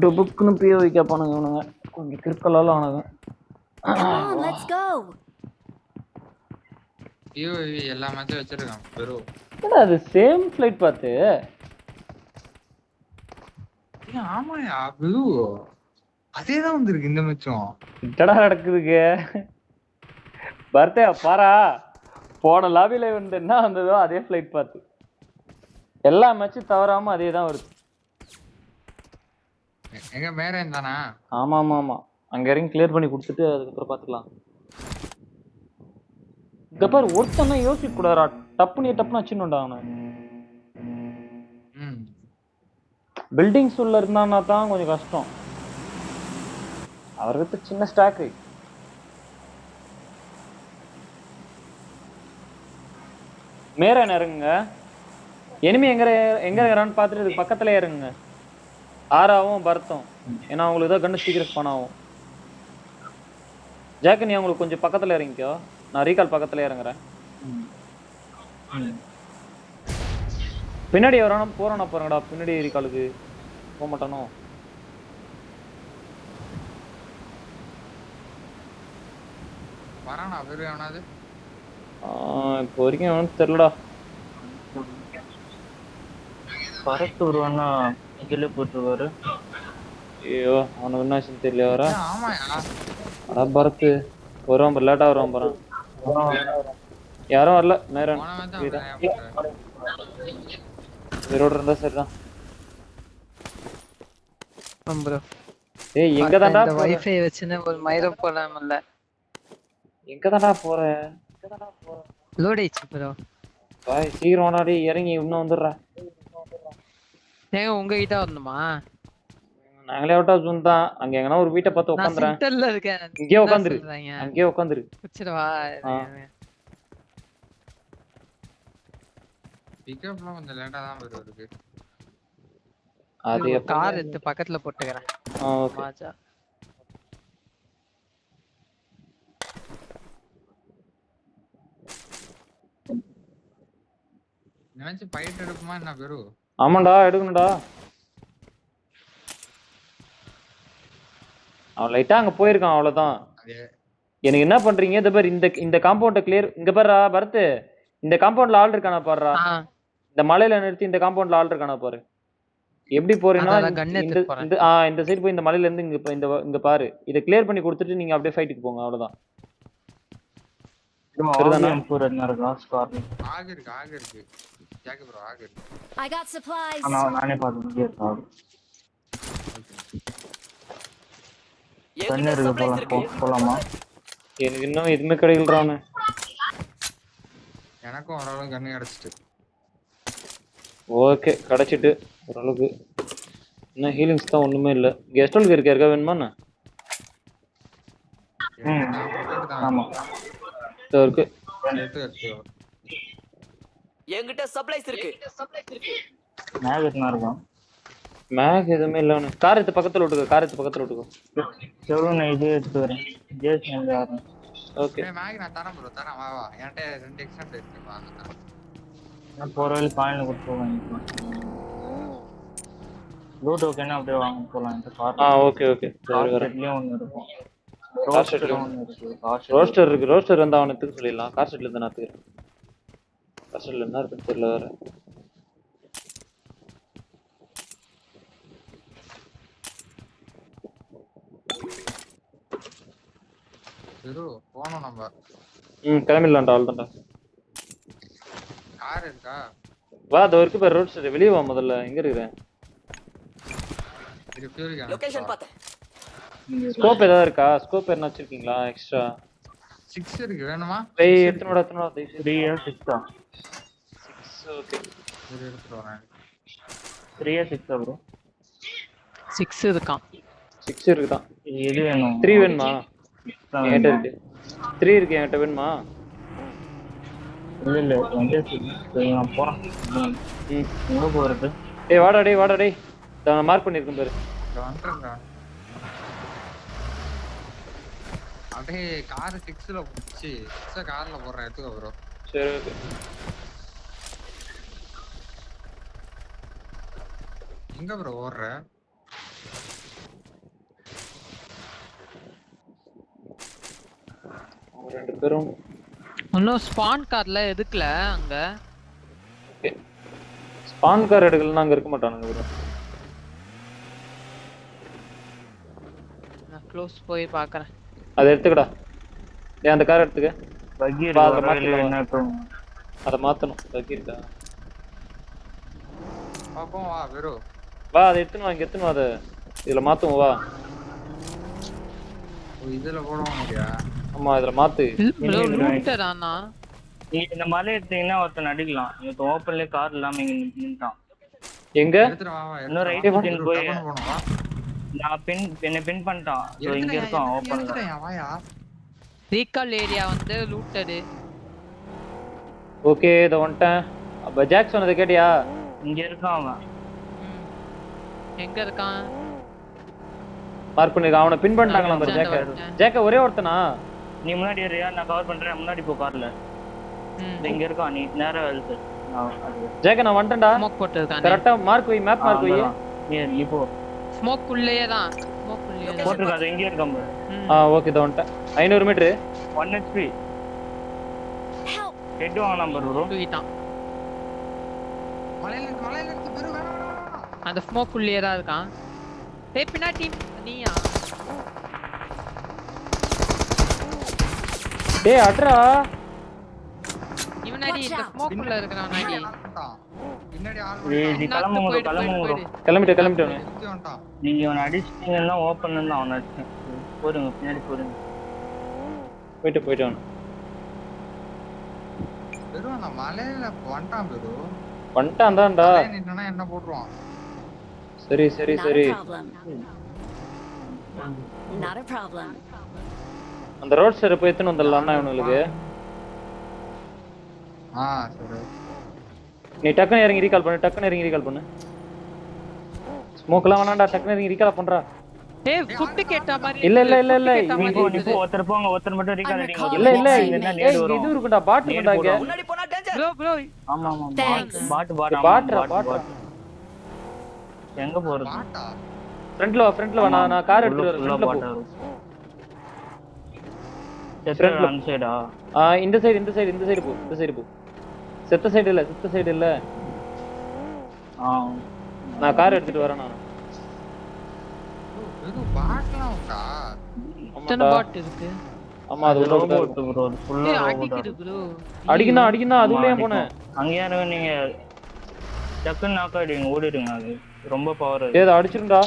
டுபுக்குன்னு POV கேட்பானுங்க இவனுங்க. கொஞ்சம் கிறுக்கலால ஆனது. Come on, let's go. POV எல்லா மேட்சும் வச்சிருக்கான் ப்ரோ. என்னடா அது சேம் ஃளைட் பாத்து? ஆமாயா ப்ளூ. அதேதான் வந்திருக்கு இந்த மேட்சும். என்னடா நடக்குதுங்க? பர்த்டே பாரா. போன லாபில வந்து என்ன வந்ததோ அதே ஃளைட் பாத்து. எல்லா மேட்சும் தவறாம அதே தான் வருது. எங்க வேற இருந்தானா? ஆமா ஆமா ஆமா. அங்க இறங்கி கிளியர் பண்ணி கொடுத்துட்டு அதுக்கப்புறம் பாத்துக்கலாம். இங்க பாரு ஒருத்தன யோசிக்க கூடாதா? டப்புன்னு வச்சுடா அவனை. பில்டிங்ஸ் உள்ள இருந்தான்னா தான் கொஞ்சம் கஷ்டம். அவருக்கு சின்ன ஸ்டாக்கு. மேல இறங்குங்க. எனிமி எங்க இருக்கிறான்னு பார்த்துட்டு இதுக்கு பக்கத்துல இறங்குங்க. ஆறாவும் பரத்தும். ஏன்னா அவங்களுக்கு தான் கண்ணு சீக்கிரம் ஸ்பான் ஆகும். ஜாக்கு நீ அவங்களுக்கு கொஞ்சம் பக்கத்துல இறங்கிக்கோ. நான் ரீகால் பக்கத்துல இறங்குறேன். பின்னாடி வரானா போறானா பாருங்கடா. பின்னாடி ரீகாலுக்கு போக மாட்டானோ? வரானா வேற எவனாவது? இப்போ வரைக்கும் அவனுக்கு தெரியலடா. பரத்து வருவானா இதுல போட்டுருவாரு. ஐயோ அவனுக்கு என்ன ஆச்சுன்னு தெரியல. வர ஆமாயா அடா பரத்து வருவான் பாரு. லேட்டா வருவான் பாரு. யாரும் வரல. நேரம் வேரோட இருந்தா சரிதான். ப்ரோ ஏய் எங்க தான்டா இந்த வைஃபை வச்சுன்னு ஒரு மயிரம் போலாம்ல. எங்க தான்டா போற? லோட் ஆயிடுச்சு ப்ரோ. பாய் சீக்கிரம் வாடாடி இறங்கி இன்னும் வந்துடுறா. ஏங்க உங்ககிட்ட வரணுமா? நாங்களே விட்டா தான். அங்க எங்கனா ஒரு வீட்டை பார்த்து உட்காந்துறேன். சென்டர்ல இருக்கேன். இங்கே உட்காந்துரு. அங்கேயே உட்காந்துரு. குச்சிரவா. பிக்கப்லாம் கொஞ்சம் லேட்டா தான் வருது. அது கார் எடுத்து பக்கத்துல போட்டுக்கறேன். ஓகே. மாஜா. நினைச்சு ஃபைட் எடுக்குமா என்ன பெரு? ஆமாடா எடுக்கணும்டா. அவன் லைட்டா அங்க போயிருக்கான் அவ்வளவுதான். எனக்கு என்ன பண்றீங்க? இந்த பேர் இந்த காம்பவுண்ட கிளியர். இங்க பாருடா பரத். இந்த காம்பவுண்ட்ல ஆள் இருக்கானா பாருடா. இந்த மலையில நிறுத்தி இந்த காம்பவுண்ட்ல ஆள் இருக்கானா பாரு. எப்படி போறீங்கன்னா இந்த சைடு போய் இந்த மலையில இருந்து இங்க பாரு. இத கிளியர் பண்ணி கொடுத்துட்டு நீங்க அப்படியே ஃபைட்டுக்கு போங்க அவ்வளவுதான். I got supplies. நானே பாத்துட்டேன். போலாமா? எனக்கு இன்னும் எதுவுமே கிடைக்கலறானே. எனக்கும் ஓரளவு கண்ணு கிடைச்சிட்டு. ஓகே கிடைச்சிட்டு ஓரளவுக்கு. இன்னும் ஹீலிங்ஸ் தான் ஒண்ணுமே இல்ல. கெஸ்ட் ஹவுஸ்ல இருக்கா வேணுமா? ஆமா இருக்கு. என்கிட்ட சப்ளைஸ் இருக்கு. மேக் எத்தனை இருக்கும்? மேக் எதுவுமே இல்ல. கார் எடுத்து பக்கத்துல விட்டுக்கோ. கார் எடுத்து பக்கத்துல விட்டுக்கோ. செவரு நான் இது எடுத்து வரேன். ஜேஸ் மேல வரேன். ஓகே மேக் நான் தரேன் ப்ரோ. தரேன் வா வா. என்கிட்ட 2 எக்ஸ்டெண்ட் இருக்கு. வாங்க தரேன். நான் போற வழி பாயிண்ட்ல கொடுத்து போவேன். லூட் ஓகேனா அப்படியே வாங்க போலாம். இந்த கார் ஓகே ஓகே. கார்லயும் ஒன்னு இருக்கும். கார் செட்ல ஒன்னு இருக்கு. ரோஸ்டர் இருக்கு. ரோஸ்டர் வந்தா அவனுக்கு சொல்லிடலாம். கார் செட்ல இருந்து நான் தூக்குறேன். கார் செட்ல என்ன இருக்குன்னு தெரியல வேற. பெரு போணும் நம்ம. கிளம்பிடலாம்டா. ஆல்தான்டா. கார் இருக்கா? வா அதோ இருக்கு பாரு ரோஸ்டர். வெளிய வா முதல்ல. எங்க இருக்கற? இது பியூரிகா. லொகேஷன் பார்த்தேன். ஸ்கோப் ஏதாவது இருக்கா? ஸ்கோப் என்ன வச்சிருக்கீங்களா எக்ஸ்ட்ரா? 6 இருக்கு வேணுமா? டேய் எடுத்துடா 3 or 6 6 ஓகே. இது எடுத்துட்டு வரேன். 3 or 6 bro. 6 இருக்கான். 6 இருக்குதான். எது வேணும்? 3 வேணுமா? என்கிட்ட இருக்கு. 3 இருக்கு என்கிட்ட வேணுமா? இல்ல என்கிட்ட நான் போறேன். எங்க போறது? டேய் வாடா டேய். நான் மார்க் பண்ணிருக்கேன் பாரு. வந்துறேன்டா. அப்படியே கார் 6ல புடிச்சி 6 கார்ல போறேன். எடுத்துக்கோ ப்ரோ. சரி ஓகே. எங்க ப்ரோ ஓடுற? ரெண்டு பேரும் இன்னும் ஸ்பான் கார்ல எதுக்குல அங்க ஸ்பான் கார் எடுக்கலன்னா அங்க இருக்க மாட்டானுங்க bro. நான் க்ளோஸ் போய் பார்க்கறேன். அதை எடுத்துக்கடா. டேய் அந்த கார் எடுத்துக்க. பக்கி வா, அதை இருக்கு மாத்திக்கலாம். என்ன இப்போ அதை மாத்தணும். பக்கி இருக்கா? பாப்போம் வா வெறு. வா அதை எடுத்துன்னு வா, இங்க எடுத்துன்னு வா அதை. இதுல மாத்துவோம் வா. இதுல போடுவோம் இல்லையா? ஆமா இதுல மாத்து. ப்ரோ லூட்டரானா நீங்க இந்த மலை எடுத்தீங்கன்னா ஒருத்தன் அடிக்கலாம். இப்போ ஓப்பன்ல கார் இல்லாம இங்க நின்னுட்டான். எங்க? எடுத்துட்டு வா வா. இன்னும் ரைட் பின் போய் நான் என்ன பின் பண்ணிட்டான். சோ இங்க இருக்கான் ஓப்பன்ல. எடுத்துறேன் வாயா. ரீகால் ஏரியா வந்து லூட்டடு. ஓகே இத வந்துட்டேன். அப்ப ஜாக் சொன்னதை கேட்டியா? இங்க இருக்கான் அவன். எங்க இருக்கான்? மார்க் பண்ணிருக்கான். அவனை பின் பண்ணிட்டாங்களா பாரு ஜாக்க. ஜாக்க ஒரே ஒருத்தனா? நீ முன்னாடி ஏறியா, நான் கவர் பண்றேன். முன்னாடி போ கார்ல. இங்க இருக்கான். நீ நேரா எழுது. ஜாக்க நான் வந்துட்டேன்டா. ஸ்மோக் போட்டுருக்கானே. கரெக்ட்டா மார்க் வை, மேப் மார்க் வை. நீ போ. ஸ்மோக் உள்ளேயே தான். ஸ்மோக் உள்ளேயே தான். போட்டுருக்காது இங்க இருக்கான் பாரு. ஓகே இத வந்துட்டேன். 500 மீட்டர் 1 HP. ஹெட் வாங்க நம்பர் ப்ரோ. தூக்கிட்டான். மலையில இருந்து வெறு வேணாம். அந்த ஸ்மோக் உள்ளேயே தான் இருக்கான். டேய் பின்னாடி நீயா? டேய் அட்ரா. இவனாடி இந்த ஸ்மோக் உள்ள இருக்கறான் நாடி. பின்னாடி ஆள் நீ கிளம்புங்க கிளம்புங்க. கிளம்பிட்டேன். சுத்தி வந்துட்டான். நீங்க அவனை அடிச்சிட்டீங்கன்னா ஓப்பன்ல இருந்து அவனை அடிச்சேன். போடுங்க பின்னாடி போடுங்க. போயிட்டு அவன். வெறு நான் மலையில வந்துட்டான் வெறு. வந்துட்டான் தான்டா. நின்னா என்ன போடுவான்? சரி Not a problem. Not a problem. அந்த ரோட் சைடு போய் எத்தனை வந்துடலாம்னா இவனுக்கு. சரி. நீ டக்குன்னு இறங்கி ரீகால் பண்ணு. ஸ்மோக்லாம் வேணாம்டா, டக்குன்னு இறங்கி ரீகால் பண்றா. ஏய் ஃபுட் கேட்ட மாதிரி. இல்ல நீ போ ஒருத்தர் போங்க. ஒருத்தர் மட்டும் ரீகால் அடிங்க. இல்ல என்ன நேடு வரும். இது இருக்குடா, பாட் இருக்குடா இங்க. முன்னாடி போனா டேஞ்சர். ப்ரோ ஆமா ஆமா Thanks. பாட் எங்க போறது? பாட்டா? ஃப்ரண்ட்ல வா நான் கார் எடுத்துட்டு வரேன். ஃப்ரண்ட்ல போ. ஃப்ரண்ட்ல அன்சைடா? இந்த சைடு போ. செத்த சைடு இல்ல. நான் கார் எடுத்துட்டு வரேன் நான். வெறு பாட்லாம் உண்டா? எத்தனை பாட் இருக்கு? ஆமா அது உள்ள ரோபோட் ப்ரோ. ஃபுல்லா ஏய் ரோபோட். அடிக்குது ப்ரோ. அடிக்குனா அது உள்ளே போனேன். அங்க யாரோ நீங்க டக்குன்னு நாக் ஆயிடுவீங்க. ஓடிடுங்க. அது ரொம்ப பவர். ஏய் அடிச்சிருடா.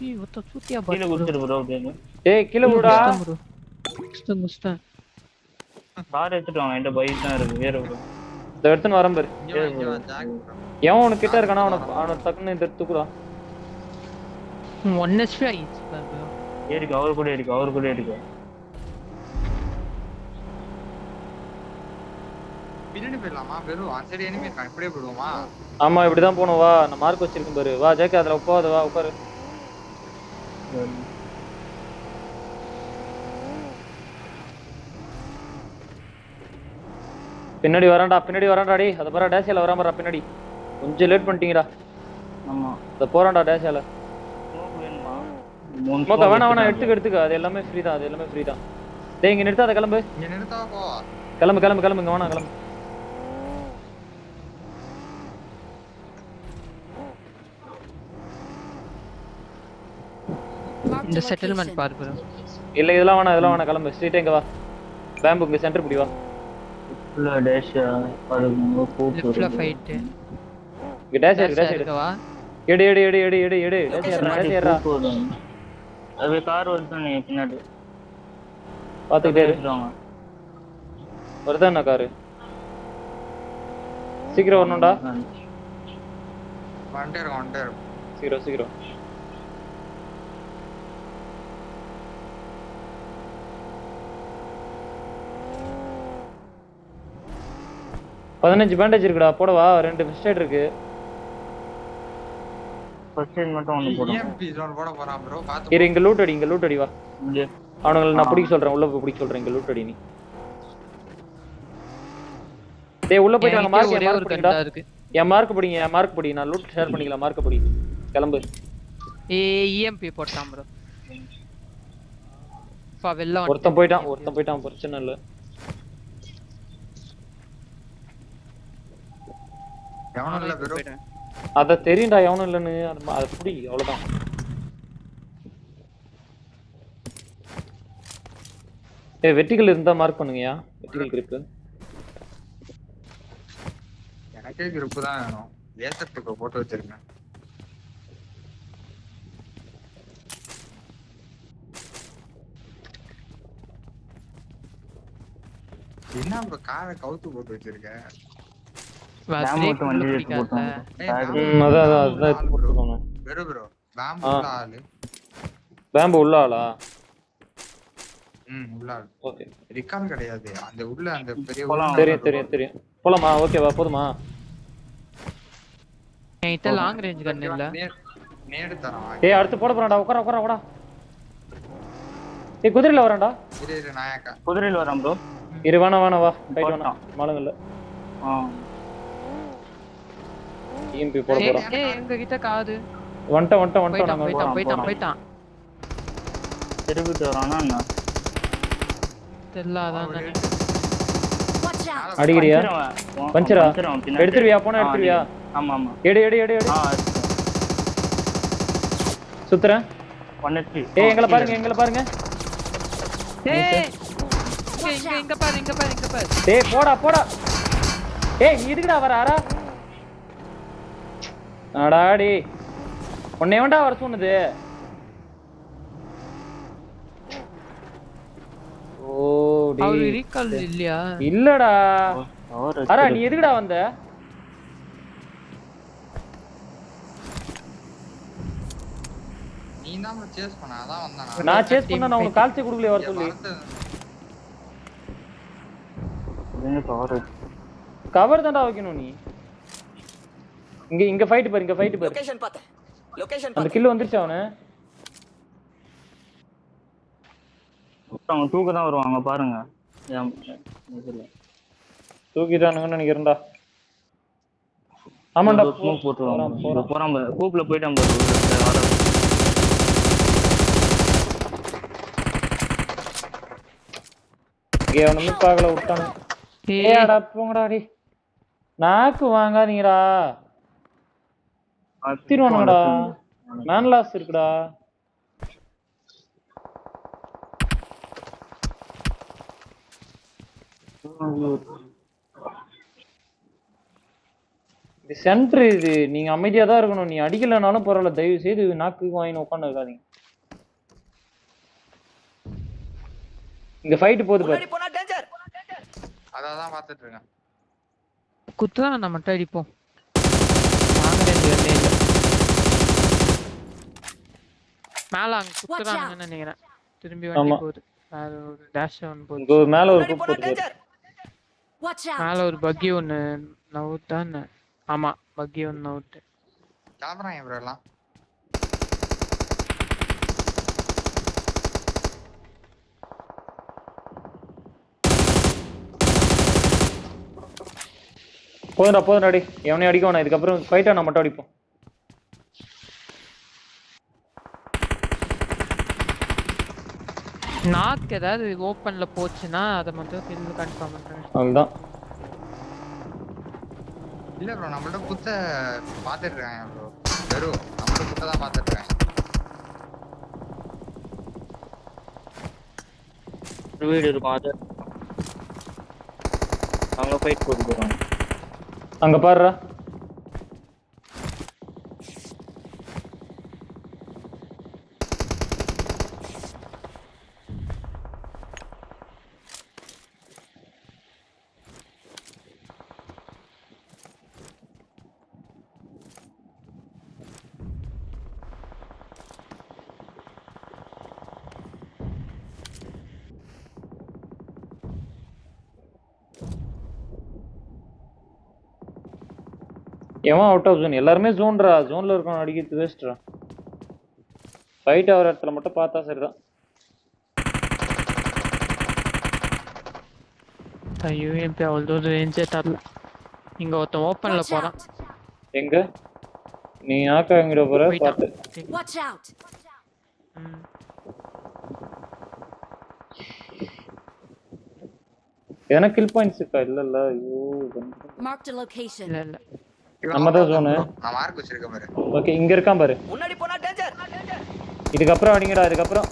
ஏய் ஒத்த சூத்தியா கீழ குதிச்சிரு ப்ரோ. ஏய் கீழ விடுடா. முஸ்தான் கார் எடுத்துட்டு வாங்க. என்கிட்ட பைக் தான் இருக்கு. வேற ப்ரோ. இத எடுத்துன்னு வரேன் பாரு. இங்க வா ஜாக். எவன் உனக்கு கிட்ட இருக்கானா அவன டக்குன்னு இந்த தூக்குடா. 1 HP ஆயிச்சு ப்ரோ. ஏறிக்கு அவர் கூட இருக்கு. பின்னாடி போயிடலாமா? வெறு அன்சைடு எனிமி இருக்கான். இப்படியே போடுவோமா? ஆமா இப்படிதான் போணும். வா நான் மார்க் வச்சிருக்கேன் பாரு. வா ஜாக்கி அதுல உட்காரு. வா உட்காரு. பின்னாடி வரான்டா டேய். அத பாரு டேஷியால வராமறா பின்னாடி. கொஞ்சம் லேட் பண்ணிட்டீங்கடா. ஆமா. அத போறான்டா டேஷியால. ஸ்மோக் வேணுமா? ஸ்மோக் வேணா எடுத்துக்க. அது எல்லாமே ஃப்ரீ தான். டேய் இங்க நிறுத்தாத, கிளம்பு. இங்க நிறுத்தா போ. கிளம்பு இங்க வேணா கிளம்பு. Marked இந்த a செட்டில்மென்ட் location. பாரு ப்ரோ. இல்ல இதெல்லாம் வேணா கிளம்பு. ஸ்ட்ரைட்டா இங்க வா. பேம்பு இங்க சென்டர் பிடி வா. ஃபுல்லா டேஷ் அது லிஃப்ட்ல ஃபைட். இங்க டேஷ் இருக்கு. வா. எடு டேஷ் ஏறா. அது கார் வந்து நீ பின்னாடி பாத்துக்கிட்டே இரு. எடுத்துவாங்க. வருதா காரு? சீக்கிரம் வரணும்டா. வந்துட்டே இருக்கும். சீக்கிரம். 15 பேண்டேஜ் இருக்குடா. போடவா? 2 ஃபர்ஸ்ட் எய்ட் இருக்கு. ஃபர்ஸ்ட் எய்ட் மட்டும் ஒன்னு போடு. EMP ஜோன் போட போறான் ப்ரோ. பாத்து. இரு இங்க லூட் அடி வா. அவனுங்களை நான் பிடிக்க சொல்றேன். உள்ள போய் பிடிக்க சொல்றேன். இங்க லூட் அடி நீ. டேய் உள்ள போய் வாங்க. மார்க் ஒரே ஒரு கண்டா இருக்கு. என் மார்க் பிடி. நான் லூட் ஷேர் பண்ணிக்கலாம். மார்க் பிடி. கிளம்பு. ஏய் EMP போட்டான் ப்ரோ. சேஃபா வெளில ஒருத்தன் போயிட்டான் பிரச்சனை இல்ல. எவனும் இல்ல bro. அத தெரியும்டா எவனும் இல்லன்னு. அது புடி அவ்வளவுதான். வெர்டிகல் இருந்தா மார்க் பண்ணுங்கயா. Vertical grip. எனக்கே grip தான் வேணும். லேசர் டிப் போட்டு வச்சிருக்கேன். என்ன bro காரை கவுத்து போட்டு வச்சிருக்க? வண்டி எடுத்து போட்டாங்க. அதான் போட்டுருக்கானே. bro பாம்பு உள்ள ஆளு. பாம்பு உள்ள ஆளா? உள்ள ஆளு. ஓகே. ரிகால் கிடையாது. அந்த உள்ள அந்த பெரிய தெரியும். போலாமா? ஓகேவா போதுமா? என்கிட்ட லாங் ரேஞ்ச் கன் இல்ல. நேடு தரேன். டேய் அடுத்து போட போறடா. உட்கார. டேய் குதிரையில வரேன்டா. இரு நாயக்கா. குதிரையில வரேன் ப்ரோ. இரு வா ஃபைட் வேணாம். மாலங்கல்ல. டிஎம்பி போட போறோம். ஏய் எங்க கிட்ட காது. வந்துட்டோம் நாங்க. போய்ட்டான். திருப்பிட்டு வரானா என்ன? தெரியலதான் நானே. Watch out. அடிக்கிறியா? பஞ்சரா? எடுத்துறியா? போனா எடுத்துறியா? ஆமா. எடு. சுத்துறேன். 1 HP. ஏய் எங்களை பாருங்க. ஏய் இங்க பாரு. டேய் போடா. ஏய் நீ எதுக்குடா வர ஆரா? அடாடி. உன்னை ஏன்டா வர சொன்னது? ஓ டேய். அவரு ரீகால் இல்லையா? இல்லடா. அரா நீ எதுக்குடா வந்த? நீ தான் சேஸ் பண்ண. அதான் வந்தானா? நான் சேஸ் பண்ணா நான் உனக்கு கால்சி குடுக்கல வர சொல்லி. கவர் தான்டா வைக்கணும் நீ. இங்க ஃபைட் பாரு. லொகேஷன் பார்த்தேன். அந்த கில் வந்துருச்சு அவனே. அவங்க தூக்க தான் வருவாங்க பாருங்க. தூக்கிட்டானுங்கன்னு நினைக்கிறேன்டா. ஆமாண்டா போறான் கூப்ல போயிட்டான் பாரு. அவனுமே பார்க்கல விட்டானு. ஏடா போங்கடா டேய். நாக்கு வாங்காதீங்கடா. அத்திருவானுங்கடா. மேன் லாஸ் இருக்குடா. இது சென்டர் இது. நீங்க அமைதியா தான் இருக்கணும். நீ அடிக்கலனாலும் பரவாயில்ல. தயவு செய்து நாக்கு வாங்கி உட்காந்து இருக்காதீங்க. இங்க ஃபைட் போகுது பாரு. அதான் பார்த்துட்டு இருக்கேன். குத்துறா நம்ம மட்டும் அடிப்போம். லாங் ரேஞ்ச் கன் இல்ல. மேல அங்க குத்துறானுங்கன்னு நினைக்கிறேன். திரும்பி வண்டி போகுது. மேல ஒரு டேஷ் ஒன் போகுது. இங்க மேல ஒரு குப் போகுது. Watch out. மேல ஒரு பக்கி ஒன்னு நவுட்டானே. ஆமா பக்கி ஒன்னு நவுட். கிளம்புறாங்க ப்ரோ எல்லாம். போதும்டா அடி. எவனையும் அடிக்க வேணாம். இதுக்கப்புறம் ஃபைட்டா நான் மட்டும் அடிப்போம். நாக் ஏதாவது ஓபன்ல போச்சுன்னா அத மட்டும் கில் கன்ஃபார்ம் பண்றேன். அவ்வளவுதான். இல்ல ப்ரோ நம்மளோட குத்த பாத்துட்டு இருக்காங்க ப்ரோ. வெறும் நம்மளோட குத்த தான் பாத்துட்டு இருக்காங்க. வீடு இருக்கும் அது. அவங்க ஃபைட் போடுறாங்க. அங்க பாருடா. எவன் அவுட் ஆஃப் ஜோன்? எல்லாருமே ஜோன்ரா. ஜோன்ல இருக்கவன் அடிக்கிறது வேஸ்ட்ரா. ஃபைட் ஆகிற இடத்துல மட்டும் பார்த்தா சரிதான். யூஎம்பி அவ்வளோ ரேஞ்சே தரல. இங்க ஒருத்தன் ஓப்பன்ல Watch போறான். out. எங்க நீ ஆக்கா எங்கட போற பாத்து. Watch out. எதனா கில் பாயிண்ட்ஸ் இருக்கா? இல்ல ஐயோ Marked a location. இல்ல இல்ல நம்ம தான் zone. நான் மார்க் வச்சிருக்கேன் பாரு. ஓகே இங்க இருக்கான் பாரு. முன்னாடி போனா டேஞ்சர். இதுக்கப்புறம் அடிங்கடா. இதுக்கப்புறம்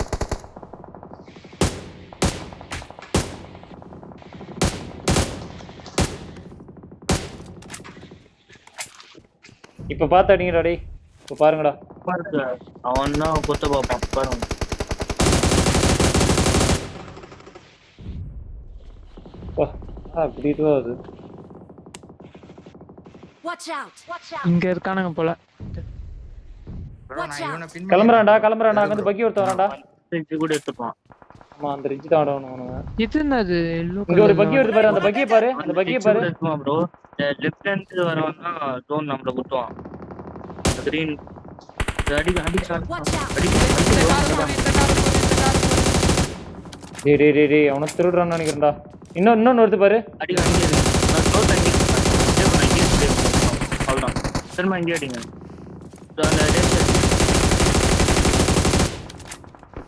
இப்ப பார்த்து அடிங்கடா டேய். இப்ப பாருங்கடா. பாருங்க அவன் தான் குத்த பாப்பான் பாருங்க. அப்படி இதுவா அது. Watch out. Watch out. இங்க இருக்கானுங்க போல. bro நான் இவனை பின் கிளம்புறான்டா. அங்க வந்து பக்கி ஒருத்த வரான்டா. இது கூட எடுத்துப்பான். ஆமா அந்த ரிட்ஜ் தான் ஆடணும். இது என்னது எல்லோ இங்க ஒரு பக்கி வருது பாரு. அந்த பக்கியை பாரு. அந்த பக்கியை பாரு. எடுத்துப்பான் ப்ரோ. லெஃப்ட் ஹேண்ட் வரவன் தான் ஜோன் நம்மள குத்துவான். கிரீன் அடி ஷாட். Watch out. டேய் அவன திருடுறான்னு நினைக்கிறேன்டா. இன்னொன்னு வருது பாரு. அடி அடி நான் ஸ்லோ தண்ணி அவ்வளவுதான். திரும்ப இங்கே அடிங்க.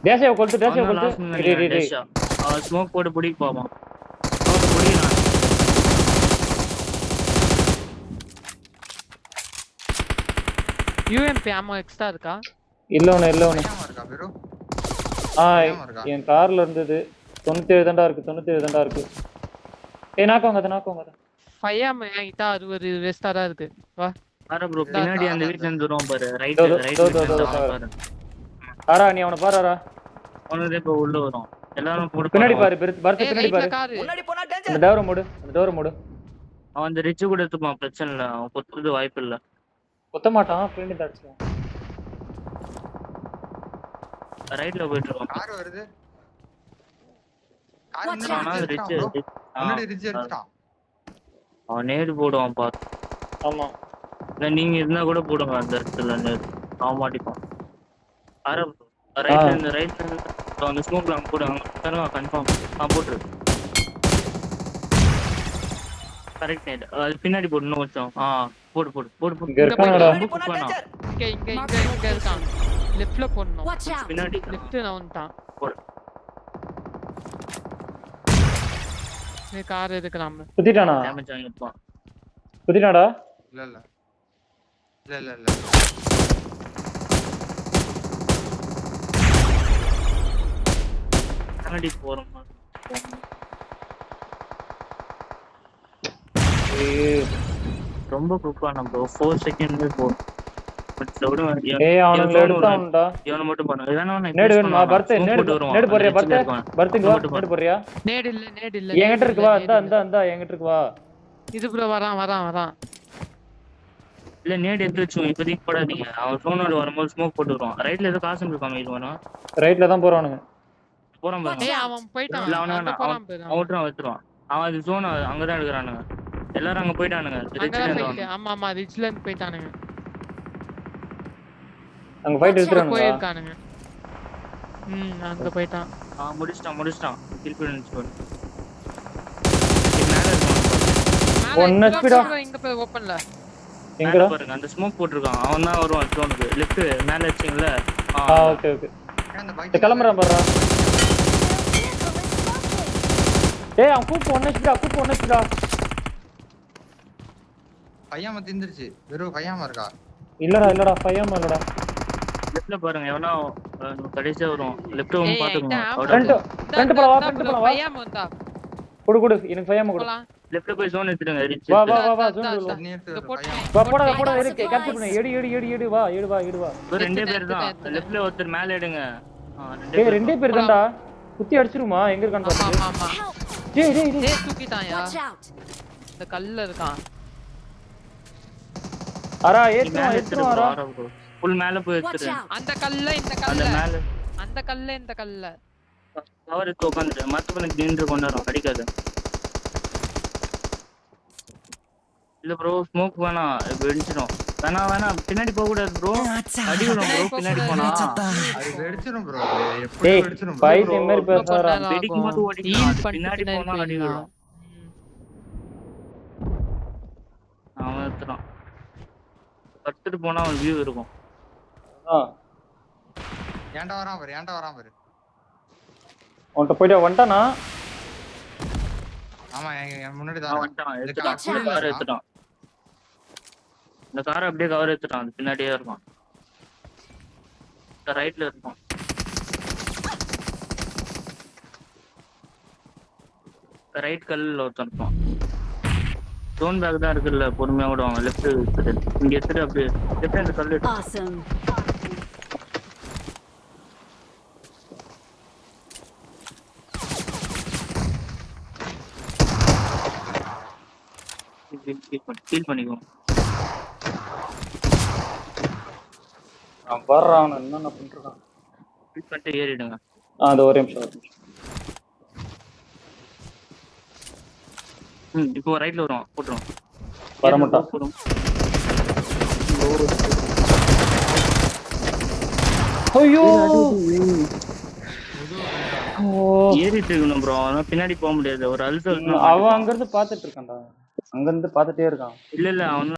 தேசிய கொளுத்து. டேய் ஸ்மோக் போட்டு பிடிக்க போவான். ஸ்மோக் பிடிக்கலாம். யூஎம்பி ஆமோ எக்ஸ்ட்ரா இருக்கா? இல்ல ஒண்ணு இருக்கா bro? என் கார்ல இருந்தது 97 தான்டா இருக்கு. ஏய் நாக்கோங்க. 5 ஆமோ என்கிட்ட 60 வேஸ்டா தான் இருக்கு. வா பாரு ப்ரோ பின்னாடி அந்த வீட்ல இருந்து வரோம் பாரு. ரைட் பாரு. ஆரா நீ அவனை பாரு. ஆரா அவனே இப்ப உள்ள வரோம். எல்லாரும் போடு. பின்னாடி பாரு. பர்த் பின்னாடி பாரு. முன்னாடி போனா அந்த டேஞ்சர். டோரை மூடு. அவன் அந்த ரிட்ஜ் கூட எடுத்துப்பான். பிரச்சனை இல்ல. அவன் கொத்துறது வாய்ப்பு இல்ல. கொத்த மாட்டான். பின்னாடி தாட்சுவான். ரைட்ல போயிட்டு இருக்கோம். கார் வருது. கார் Watch முன்னாடி out. ரிட்ஜ் முன்னாடி ரிட்ஜ் அடிச்சான். அவன் நேடு போடுவான் பாத்து. ஆமா இல்ல நீங்க இருந்தா கூட போடுங்க அந்த இடத்துல நேடு. அவன் மாட்டிப்பான். ரைட்ல இருந்து அந்த ஸ்மோக்ல அவன் போடுவாங்க. கன்ஃபார்ம் போட்டுரு. கரெக்ட் நேடு. அது பின்னாடி போடு. இன்னும் கொஞ்சம் போடு. இங்க இருக்கானடா. முன்னாடி போனா டேஞ்சர். இங்க இருக்கான். லெஃப்ட்ல போடணும். Watch out. பின்னாடி லெஃப்ட் நவுன்ட்டான். போடு. நீ கார் எடுக்கலாமா? குத்திட்டானா? டேமேஜ் ஆகிருப்பான். குத்திட்டாடா. இல்ல பின்னாடி போறோம். ரொம்ப குப்பா நம்ம 4 செகண்ட்ல போறோம். ஏய் அவனுங்க எடுத்தான்டா. இவனை மட்டும் பாருங்க. இதனால நேடு வேணுமா? பர்த் நேடு போறியா? பர்த் இங்க வா. நேடு போறியா? நேட் இல்ல. என்கிட்ட இருக்கு வா. இந்தா என்கிட்ட இருக்கு வா. இது ப்ரோ வரான். இல்ல நேடு எடுத்து வச்சோம். இப்போதைக்கு போடாதீங்க. அவன் சோனோட வரும்போது ஸ்மோக் போட்டு வருவான். ரைட்ல ஏதோ காசு இருக்காங்க. இது வேணும். ரைட்ல தான் போறானுங்க. போறான் பாருங்க. ஏய் அவன் போய்ட்டான். இல்ல அவன அவன் வச்சிருவான். அவன் அது சோன் அங்கதான் எடுக்கறானுங்க. எல்லாரும் அங்க போயிட்டானுங்க. ரிட்ஜ்ல இருந்து. ஆமா ரிட்ஜ்ல இருந்து போயிட்டானுங்க. அங்க ஃபைட் எடுத்துறானுங்க. போயிருக்கானுங்க. அங்க போய்ட்டான். முடிச்சிட்டான். கில் பண்ணி போடு. ஒன்னு ஸ்பீடா இங்க போய் ஓபன்ல. எங்கடா பாருங்க அந்த ஸ்மோக் போட்டுருக்கான். அவன் தான் வருவான் ஜோனுக்கு. லெஃப்ட் மேல வச்சீங்கல. ஓகே கிளம்பறான் பாறா. ஏய் அவன் கூப்பு ஒன்னு ஸ்பீடா. பையாம திந்திருச்சு. வெறும் பையாம இருக்கா? இல்லடா பையாம இல்லடா. லெஃப்ட்ல பாருங்க. எவனோ கடைசியா வரும். லெஃப்ட் வந்து பாத்துக்கோங்க. ஃப்ரண்ட் போலாம் வா. பையாம வந்தா. குடு எனக்கு பையாம குடு. லெஃப்ட்ல போய் ஜோன் எடுத்துடுங்க. ரிட்ஜ் வா ஜோன் எடுலாம். தண்ணி எடுத்து பையாம. வா போடா இருக்கு. கேப்சர் பண்ணு. எடு வா. ரெண்டே பேர் தான். லெஃப்ட்ல ஒருத்தர் மேல எடுங்க. ரெண்டே பேர் தான்டா. குத்தி அடிச்சிருமா? எங்க இருக்கான்னு பாத்து. ஆமா. டேய் தூக்கிட்டான்யா. Watch out. இந்த கல்ல இருக்கான். அரா ஏத்துறோம் அரா. ஃபுல் மேல போய் Watch எடுத்துரு. out. அந்த கல்ல இந்த கல்ல. கவர் எடுத்து உட்காந்துட்டு மத்தவனுக்கு நின்று கொண்டு வரோம். அடிக்காது. இல்ல ப்ரோ ஸ்மோக் வேணாம். வெடிச்சிடும். வேணாம் பின்னாடி போக கூடாது ப்ரோ. அடி விடும் ப்ரோ பின்னாடி போனா. அது வெடிச்சிரும் bro. எப்படி வெடிச்சிரும் bro? பைட் எம்மரி பேசுறா. வெடிக்கும்போது ஓடிக்கலாம். பின்னாடி போனா அடி விடும். அவன் எடுத்துறான். படுத்துட்டு போனா அவன் வியூ இருக்கும். ஏன்டா வரான் பாரு. உன்கிட்ட போயிட்டு வந்துட்டானா? ஆமா என் முன்னாடி அவன் தான் வந்துட்டான், இந்த எடுத்துட்டான். car இந்த காரை எடுத்துட்டான். இந்த காரை அப்படியே கவர் எடுத்துட்டான். அது பின்னாடியே இருப்பான். இந்த ரைட்ல இருப்பான். இந்த ரைட் கல்லில் ஒருத்தன் இருப்பான். ஸ்டோன் பேக் தான் இருக்குல்ல, பொறுமையா விடுவாங்க. லெஃப்ட் இங்க எடுத்துட்டு அப்படியே லெஃப்ட் இந்த கல் எடுத்து Awesome. ஃபீல் பண்ணிக்குவோம். அவன் வர்றான், அவன் என்னென்ன பண்ணிருக்கான். ஃபீல் பண்ணிட்டு ஏறிடுங்க. அது ஒரே நிமிஷம். இப்போ ரைட்ல வருவான், போட்டுருவோம். வரமாட்டான். போடும். ஐயோ ஏறிட்டு இருக்கணும் ப்ரோ, அவன் பின்னாடி போக முடியாது. ஒரு அழுத்தம் அவன் அங்க இருந்து பாத்துட்டு இருக்கான்டா, அங்க இருந்து பாத்துட்டே இருக்கான். இல்ல அவன்